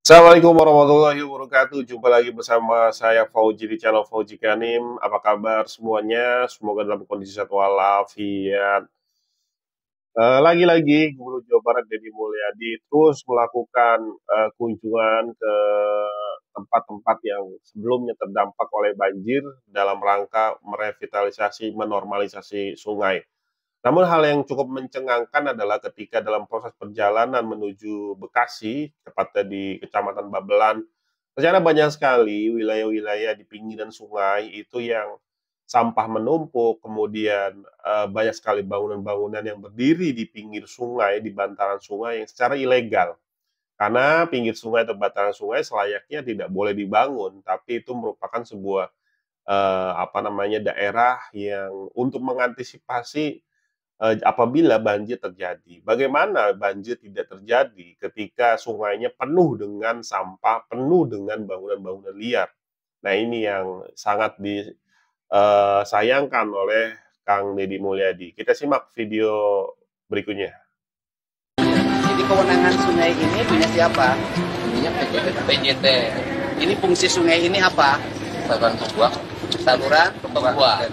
Assalamualaikum warahmatullahi wabarakatuh. Jumpa lagi bersama saya Fauji di channel Fauji Kanim. Apa kabar semuanya? Semoga dalam kondisi sehat walafiat. Lagi-lagi Gubernur Jawa Barat Deddy Mulyadi terus melakukan kunjungan ke tempat-tempat yang sebelumnya terdampak oleh banjir dalam rangka merevitalisasi, menormalisasi sungai. Namun hal yang cukup mencengangkan adalah ketika dalam proses perjalanan menuju Bekasi, tepatnya di Kecamatan Babelan, ternyata banyak sekali wilayah-wilayah di pinggiran sungai itu yang sampah menumpuk, kemudian banyak sekali bangunan-bangunan yang berdiri di pinggir sungai, di bantaran sungai yang secara ilegal. Karena pinggir sungai atau bantaran sungai selayaknya tidak boleh dibangun, tapi itu merupakan sebuah daerah yang untuk mengantisipasi apabila banjir terjadi. Bagaimana banjir tidak terjadi ketika sungainya penuh dengan sampah, penuh dengan bangunan-bangunan liar. Nah, ini yang sangat disayangkan oleh Kang Deddy Mulyadi. Kita simak video berikutnya. Jadi kewenangan sungai ini punya siapa? Punya PJT. Ini fungsi sungai ini apa? Saluran pembuang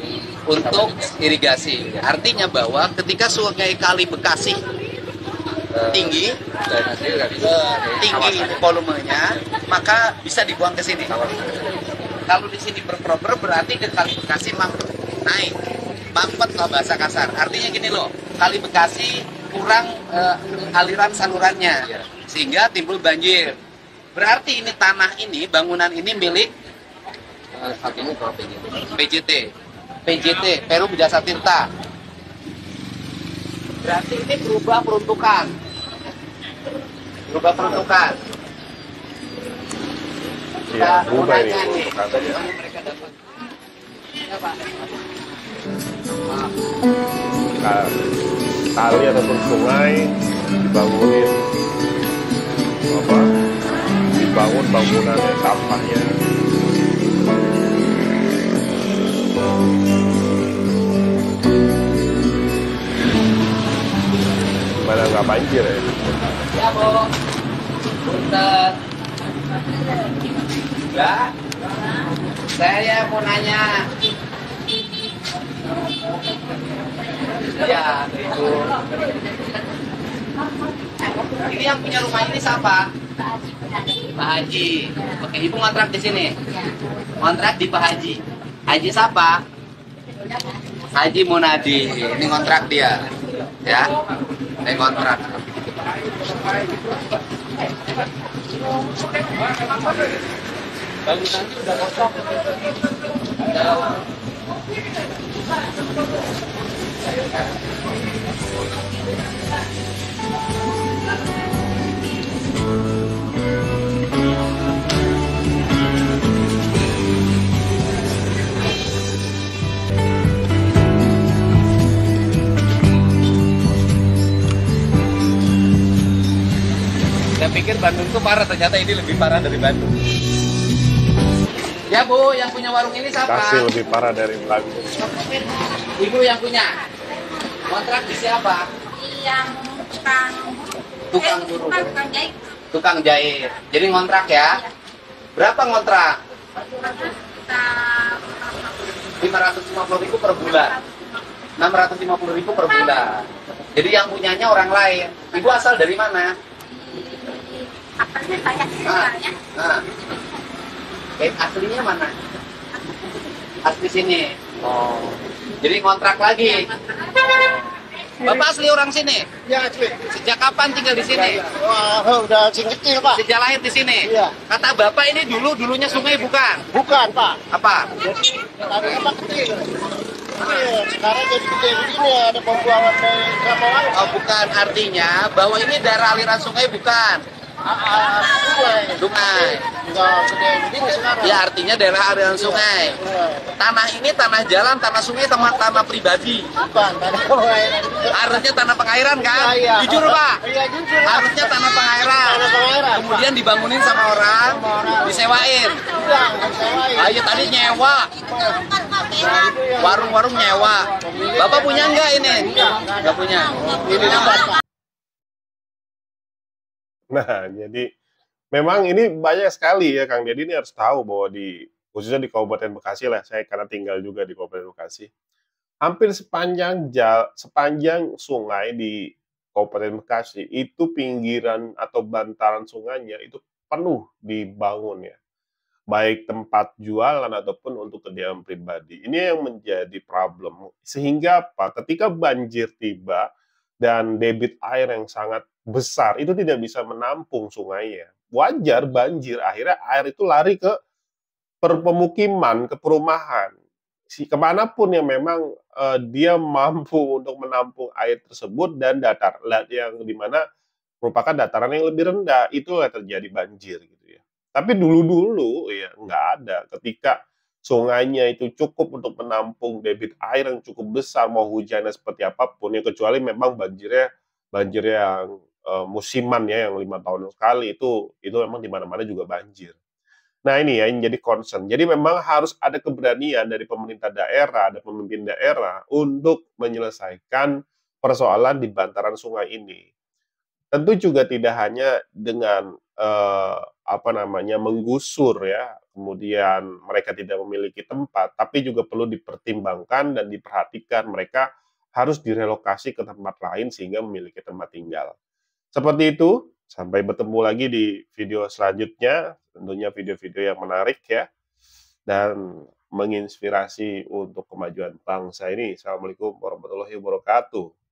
untuk irigasi. Artinya bahwa ketika sungai Kali Bekasi tinggi volumenya, maka bisa dibuang ke sini. Kalau di sini berproper berarti ke Kali Bekasi naik, mampet lah bahasa kasar. Artinya gini loh, Kali Bekasi kurang aliran salurannya, sehingga timbul banjir. Berarti ini tanah ini, bangunan ini milik PJT, Perum Jasa Tirta. Berarti ini berubah peruntukan. Iya, berubah ini peruntukannya. Mereka dapat. Ya, Pak. Kali ataupun sungai dibangun bangunan yang sampahnya gimana nggak banjir ya? Ya, Bu. Punten. Ya. Saya mau nanya. Ya, itu. Ini yang punya rumah ini siapa? Pak Haji. Oke, Ibu ngontrak di sini. Ngontrak di Pak Haji. Haji siapa? Haji Munadi. Ini ngontrak dia. Ya. Ini ngontrak. Bangunannya udah kosong. Saya pikir Bandung itu parah, ternyata ini lebih parah dari Bandung. Ya, Bu, yang punya warung ini siapa? Kasih lebih parah dari Bandung. Ibu yang punya. Kontrak di siapa? Yang Tukang buruh. tukang jahit. Tukang jahit. Jadi ngontrak ya? Berapa ngontrak? 550.000 per bulan. 650.000 per bulan. Jadi yang punyanya orang lain. Ibu asal dari mana? Apanya banyak Nah, sebenarnya. nah. Aslinya mana? Asli sini. Oh. Jadi ngontrak lagi. Bapak asli orang sini? Ya, asli. Sejak kapan tinggal di sini? Wah, udah sing kecil, Pak. Sejak lahir di sini? Iya. Kata Bapak ini dulunya sungai bukan? Bukan, Pak. Apa? Tadinya Pak kecil. Iya, sekarang jadi gede begini, ada pembuangan dari berapa lalu. Oh, bukan. Artinya bahwa ini daerah aliran sungai bukan? Sungai. Enggak gede begini sekarang. Ya, artinya daerah aliran sungai. Tanah ini tanah jalan, tanah sungai, tanah pribadi. Bukan, tadi pengairan. Harusnya tanah pengairan kan? Iya. Jujur, Pak. Iya, jujur. Harusnya tanah pengairan. Tanah pengairan. Kemudian dibangunin sama orang, disewain. Enggak disewain. Ayo tadi nyewa. Warung-warung nyewa. Bapak punya enggak ini? Enggak punya. Ini dapat, Pak. Nah, jadi Memang ini banyak sekali ya, Kang Deddy ini harus tahu bahwa khususnya di Kabupaten Bekasi lah, saya karena tinggal juga di Kabupaten Bekasi. Hampir sepanjang sungai di Kabupaten Bekasi, itu pinggiran atau bantaran sungainya itu penuh dibangun ya, baik tempat jualan ataupun untuk kediaman pribadi. Ini yang menjadi problem. Sehingga apa? Ketika banjir tiba dan debit air yang sangat besar, itu tidak bisa menampung sungainya. Wajar banjir, akhirnya air itu lari ke pemukiman, ke perumahan. Kemanapun yang memang dia mampu untuk menampung air tersebut dan yang dimana merupakan dataran yang lebih rendah, itulah terjadi banjir gitu ya. Tapi dulu-dulu ya nggak ada. Ketika sungainya itu cukup untuk menampung debit air yang cukup besar, mau hujannya seperti apapun ya, kecuali memang banjir yang musiman ya, yang 5 tahun sekali itu memang di mana-mana juga banjir. Nah ini ya yang jadi concern. Jadi memang harus ada keberanian dari pemerintah daerah, ada pemimpin daerah untuk menyelesaikan persoalan di bantaran sungai ini. Tentu juga tidak hanya dengan menggusur ya, kemudian mereka tidak memiliki tempat, tapi juga perlu dipertimbangkan dan diperhatikan mereka harus direlokasi ke tempat lain sehingga memiliki tempat tinggal. Seperti itu, sampai bertemu lagi di video selanjutnya, tentunya video-video yang menarik ya, dan menginspirasi untuk kemajuan bangsa ini. Assalamualaikum warahmatullahi wabarakatuh.